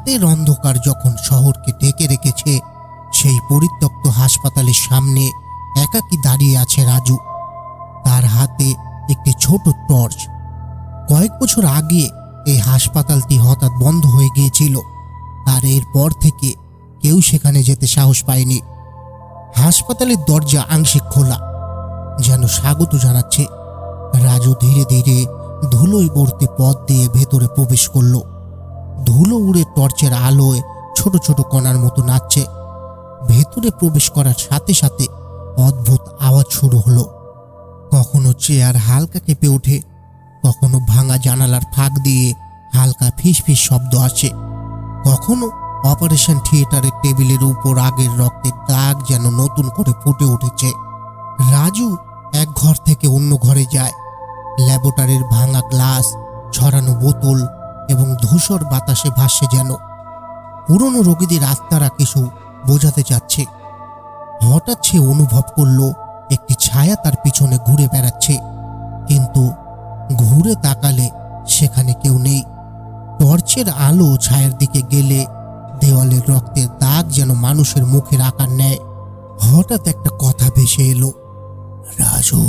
রাতের অন্ধকার যখন শহরকে ঢেকে রেখেছে, সেই পরিত্যক্ত হাসপাতালের সামনে একাকী দাঁড়িয়ে আছে রাজু। তার হাতে একটি ছোট টর্চ। কয়েক বছর আগে এই হাসপাতালটি হঠাৎ বন্ধ হয়ে গিয়েছিল, আর এরপর থেকে কেউ সেখানে যেতে সাহস পায়নি। হাসপাতালের দরজা আংশিক খোলা, যেন স্বাগত জানাচ্ছে। রাজু ধীরে ধীরে ধুলোয় ভর্তি পথ দিয়ে ভেতরে প্রবেশ করল। ধুলো উড়ে টর্চের আলোয় ছোট ছোট কণার মতো নাচছে। ভেতরে প্রবেশ করার সাথে সাথে অদ্ভুত আওয়াজ শুরু হলো। কখনো চেয়ার হালকা কেঁপে ওঠে, কখনো ভাঙা জানালার ফাঁক দিয়ে হালকা ফিসফিস শব্দ আসে, কখনো অপারেশন থিয়েটারের টেবিলের উপর আগের রক্তের দাগ যেন নতুন করে ফুটে উঠেছে। রাজু এক ঘর থেকে অন্য ঘরে যায়। ল্যাবরেটরির ভাঙা গ্লাস, ছড়ানো বোতল এবং ধূসর বাতাসে ভাসছে, যেন পুরনো রোগীদের আত্মারা কিছু বোঝাতে চাচ্ছে। হঠাৎ সে অনুভব করল একটি ছায়া তার পিছনে ঘুরে বেড়াচ্ছে, কিন্তু ঘুরে তাকালে সেখানে কেউ নেই। টর্চের আলো ছায়ার দিকে গেলে দেওয়ালের রক্তের দাগ যেন মানুষের মুখের আকার নেয়। হঠাৎ একটা কথা ভেসে এলো, রাজু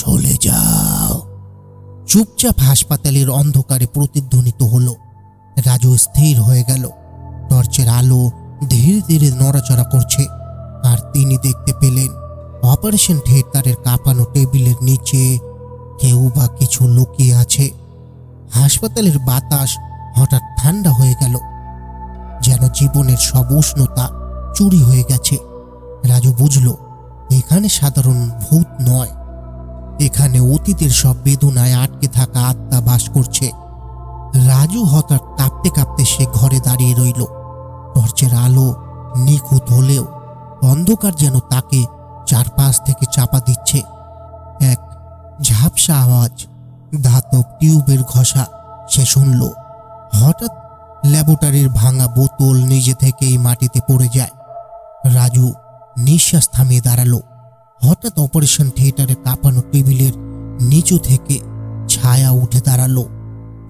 চলে যাও। চুপচাপ হাসপাতালের অন্ধকারে প্রতিধ্বনিত হলো। রাজু স্থির হয়ে গেল। টর্চের আলো ধীরে ধীরে নড়াচড়া করছে, আর তিনি দেখতে পেলেন অপারেশন থিয়েটারের কাঁপানো টেবিলের নিচে কেউ বা কিছু লুকিয়ে আছে। হাসপাতালের বাতাস হঠাৎ ঠান্ডা হয়ে গেল, যেন জীবনের সব উষ্ণতা চুরি হয়ে গেছে। রাজু বুঝল, এখানে সাধারণ ভূত নয়, এখানে অতীতের সব বেদনায় আটকে থাকা আত্মা বাস করছে। রাজু হঠাৎ কাঁপতে কাঁপতে সে ঘরে দাঁড়িয়ে রইল। টর্চের আলো নিখুঁত হলেও অন্ধকার যেন তাকে চারপাশ থেকে চাপা দিচ্ছে। এক ঝাপসা আওয়াজ, ধাতব টিউবের ঘষা সে শুনল। হঠাৎ ল্যাবরেটরির ভাঙা বোতল নিজে থেকেই মাটিতে পড়ে যায়। রাজু নিঃশ্বাস থামিয়ে দাঁড়ালো। হঠাৎ অপারেশন থিয়েটারে কাঁপানো টেবিলের নিচু থেকে ছায়া উঠে দাঁড়ালো।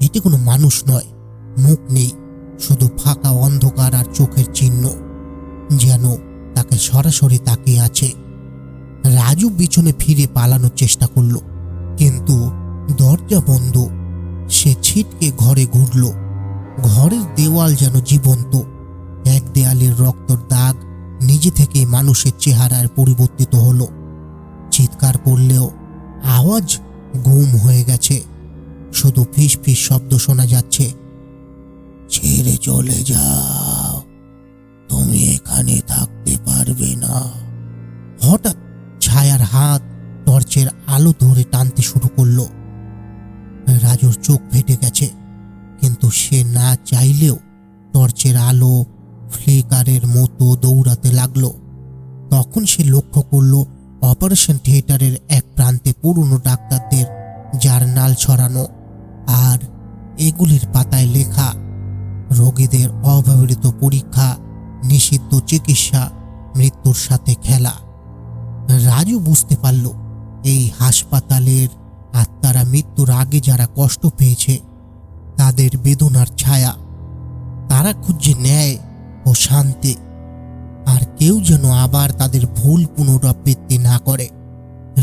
এটি কোনো মানুষ নয়, মুখ নেই, শুধু ফাঁকা অন্ধকার আর চোখের চিহ্ন, যেন তাকে সরাসরি তাকিয়ে আছে। রাজু পিছনে ফিরে পালানোর চেষ্টা করল, কিন্তু দরজা বন্ধ। সে ছিটকে ঘরে ঘুরল। ঘরের দেওয়াল যেন জীবন্ত। এক দেয়ালের রক্তর দাগ নিজে থেকেই মানুষের চেহারায় পরিবর্তিত হলো। চিৎকার করলেও আওয়াজ গুম হয়ে গেছে, শুধু ফিস ফিস শব্দ শোনা যাচ্ছে। ছেড়ে চলে যাও, তুমি এখানে থাকতে পারবে না। হঠাৎ ছায়ার হাত টর্চের আলো ধরে টানতে শুরু করলো। রাজুর চোখ ফেটে গেছে, কিন্তু সে না চাইলেও টর্চের আলো ফ্লিকারের মতো দৌড়াতে লাগলো। তখন সে লক্ষ্য করল অপারেশন থিয়েটারের এক প্রান্তে পুরনো ডাক্তারদের জার্নাল ছড়ানো, আর এগুলির পাতায় লেখা রোগীদের অব্যবহৃত পরীক্ষা, নিষিদ্ধ চিকিৎসা, মৃত্যুর সাথে খেলা। রাজু বুঝতে পারল, এই হাসপাতালের আত্মারা মৃত্যুর আগে যারা কষ্ট পেয়েছে তাদের বেদনার ছায়া। তারা খুঁজছে ন্যায় ও শান্তি, আর কেউ যেন আবার তাদের ভুল পুনরাবৃত্তি না করে।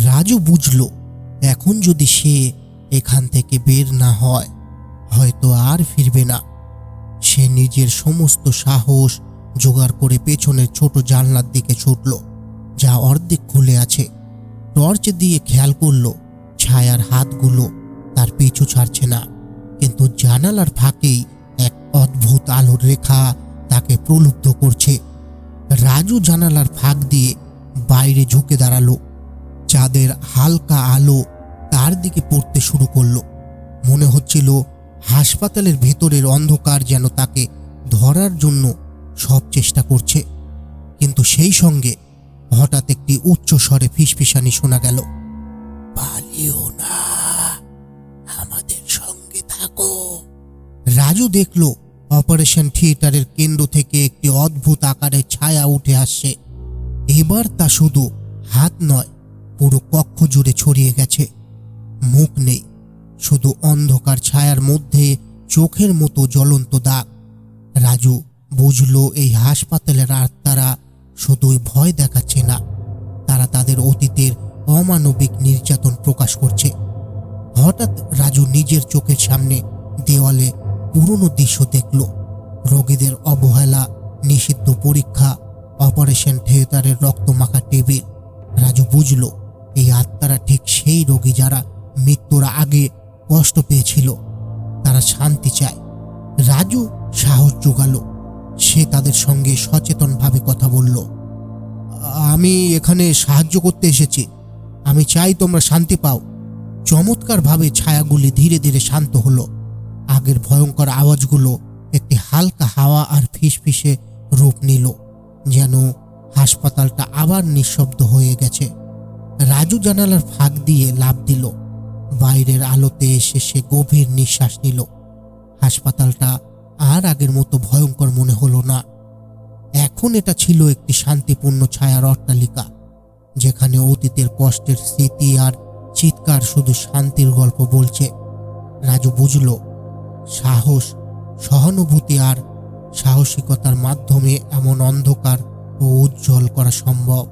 রাজু বুঝল, এখন যদি সে এখান থেকে বের না হয়, হয়তো আর ফিরবে না। সে নিজের সমস্ত সাহস জোগাড় করে পেছনের ছোট জানলার দিকে ছুটল, যা অর্ধেক খুলে আছে। টর্চ দিয়ে খেয়াল করল ছায়ার হাতগুলো তার পিছু ছাড়ছে না, কিন্তু জানালার ফাঁকেই এক অদ্ভুত আলোর রেখা তাকে প্রলুব্ধ করছে। রাজু জানালার ফাঁক দিয়ে বাইরে ঝুঁকে দাঁড়ালো। চাঁদের হালকা আলো তার দিকে পড়তে শুরু করলো। মনে হচ্ছিল হাসপাতালের ভেতরের অন্ধকার যেন তাকে ধরার জন্য সব চেষ্টা করছে। কিন্তু সেই সঙ্গে হঠাৎ একটি উচ্চ স্বরে ফিসফিসানি শোনা গেল, পালিও না, আমাদের সঙ্গে থাকো। রাজু দেখল অপারেশন থিয়েটারের কেন্দ্র থেকে একটি অদ্ভুত আকারের ছায়া উঠে আসছে। এবার তা শুধু হাত নয়, পুরো কক্ষ জুড়ে ছড়িয়ে গেছে। মুখ নেই, শুধু অন্ধকার ছায়ার মধ্যে চোখের মতো জ্বলন্ত দাগ। রাজু বুঝলো এই হাসপাতালের আত্মারা শুধুই ভয় দেখাচ্ছে না, তারা তাদের অতীতের অমানবিক নির্যাতন প্রকাশ করছে। হঠাৎ রাজু নিজের চোখের সামনে দেওয়ালে পুরনো দৃশ্য দেখল। রোগীদের অবহেলা, নিষিদ্ধ পরীক্ষা, অপারেশন থিয়েটারের রক্তমাখা টেবিল। রাজু বুঝল এই আত্মারা ঠিক সেই রোগী যারা মৃত্যুর আগে কষ্ট পেয়েছিল। তারা শান্তি চায়। রাজু সাহস জোগালো। সে তাদের সঙ্গে সচেতনভাবে কথা বলল। আমি এখানে সাহায্য করতে এসেছি। আমি চাই তোমরা শান্তি পাও। চমৎকারভাবে ছায়াগুলি ধীরে ধীরে শান্ত হলো। আগের ভয়ঙ্কর আওয়াজগুলো একটি হালকা হাওয়া আর ফিসফিসে রূপ নিল, যেন হাসপাতালটা আবার নিঃশব্দ হয়ে গেছে। রাজু জানালার ফাঁক দিয়ে লাফ দিল। বাইরের আলোতে এসে সে গভীর নিঃশ্বাস নিল। হাসপাতালটা আর আগের মতো ভয়ঙ্কর মনে হলো না। এখন এটা ছিল একটি শান্তিপূর্ণ ছায়ার অট্টালিকা, যেখানে অতীতের কষ্টের স্মৃতি আর চিৎকার শুধু শান্তির গল্প বলছে। রাজু বুঝল সাহস, সহানুভূতি আর সাহসিকতার মাধ্যমে এমন অন্ধকার ও উজ্জ্বল করা সম্ভব।